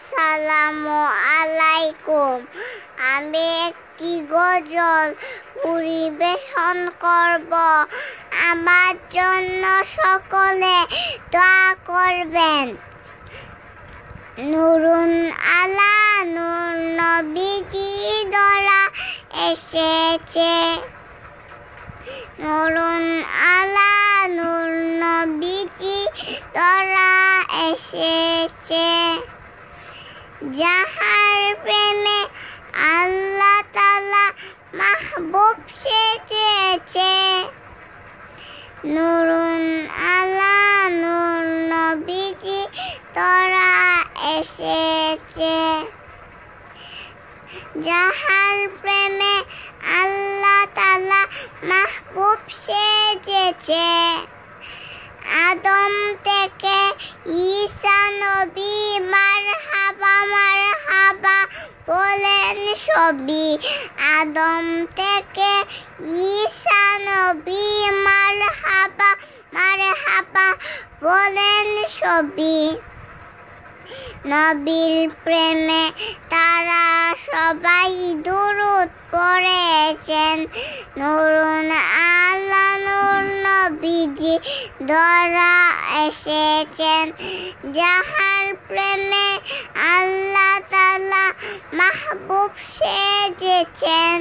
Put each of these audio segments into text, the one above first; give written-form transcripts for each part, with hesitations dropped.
আসসালামু আলাইকুম। আমি একটি গজল পরিবেশন করব। আমার জন্য সকলে দোয়া করবেন। নুরুন আলা নূর নবীজি ধরা এসেছে। নুরুন আলা নূর নবীজি ধরা এসেছে। যাহার প্রেমে আল্লাহ তাআলা মাহবুব সেজেছে। নুরুন আলা নূর নবীজি ধরা এসেছে। যাহার প্রেমে আল্লাহ তাআলা মাহবুব সেজেছে। আদম থেকে ঈসা নবী মারহাবা মারহাবা বলেন সবই। আদম থেকে ঈসা নবী মারহাবা মারহাবা বলেন সবই। নবীর প্রেমে তারা সবাই দুরূদ পড়েছেন। নুরুন আলা নূর নবীজি ধরা এসেছেন। যাহার প্রেমে আল্লাহ তাআলা মাহবুব সেজেছেন।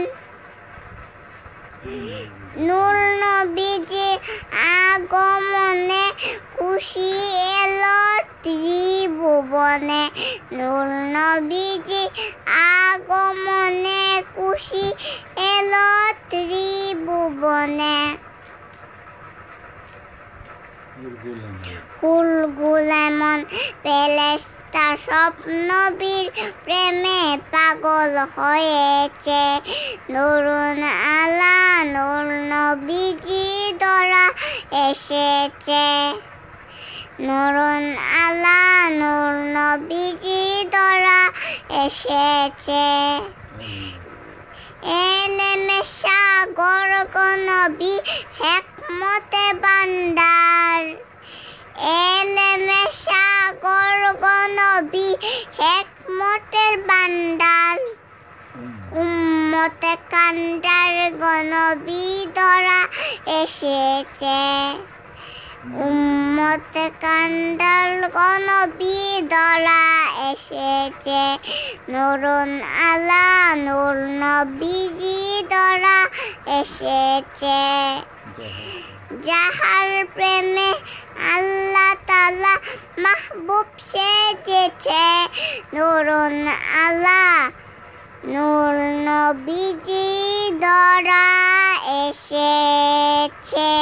নূর নবীজি আগমনে খুশি এলো ত্রিভুবনে। নূর নবীজি আগমনে খুশি এলো ত্রিভুবনে। কুলগুল এমন ফেরেশতা সব নবীর প্রেমে পাগল হয়েছে। নুরুন আলা নূর নবীজি ধরা এসেছে। নুরুন আলা নূর নবীজি ধরা এসেছে। এলেমে সাগর গো নবী হিকমতে ভান্ডার। এলেমে সাগর গো নবী হিকমতের ভান্ডার। উম্মতে কান্ডার গো নবী ধরা এসেছে। উম্মতে কান্ডার গো নবী ধরা এসেছে। নুরুন আলা নূর নবীজি ধরা এসেছে। যাহার প্রেমে আল্লাহ তাআলা মাহবুব সেজেছে। নুরুন আলা নূর নবীজি ধরা এসেছে।